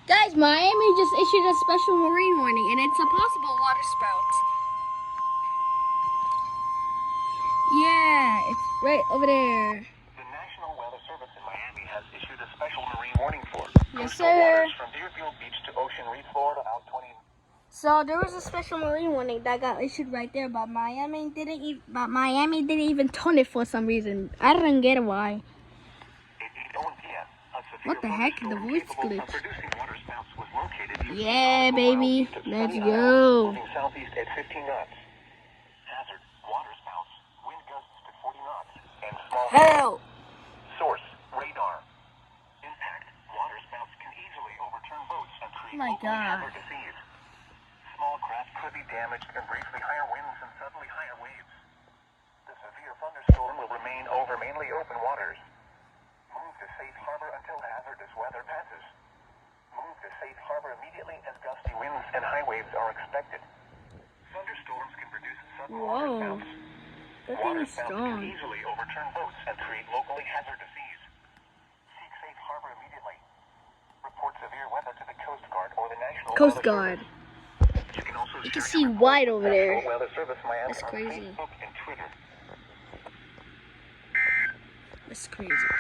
Guys, Miami just issued a special marine warning, and it's a possible water spout. Yeah, it's right over there. The National Weather Service in Miami has issued a special marine warning for Yes, coastal sir. waters from Deerfield Beach to Ocean Reef, Florida, out 20. So there was a special marine warning that got issued right there, but Miami didn't even tone it for some reason. I don't get why. What the heck? The voice glitch. Yeah, baby. Let's go. Moving southeast at 15 knots. Hazard: water spouts, wind gusts to 40 knots, and small. Hell. Source: radar. Impact: water spouts can easily overturn boats and create Oh my locally God. hazardous seas. Small craft could be damaged, and briefly higher winds and suddenly higher waves. The severe thunderstorm will remain over mainly open waters. Move to safe harbor until hazardous weather passes. Move to safe harbor immediately as gusty winds and high waves are expected. Thunderstorms can produce sudden water Whoa. spouts. That thing Water is spouts strong. can easily overturn boats and create locally hazardous seas. Seek safe harbor immediately. Report severe weather to the Coast Guard or the National Coast Weather Guard. Service. You can also You can share see your white reports over with there. National Weather Service Miami That's on crazy. Facebook and Twitter. That's crazy.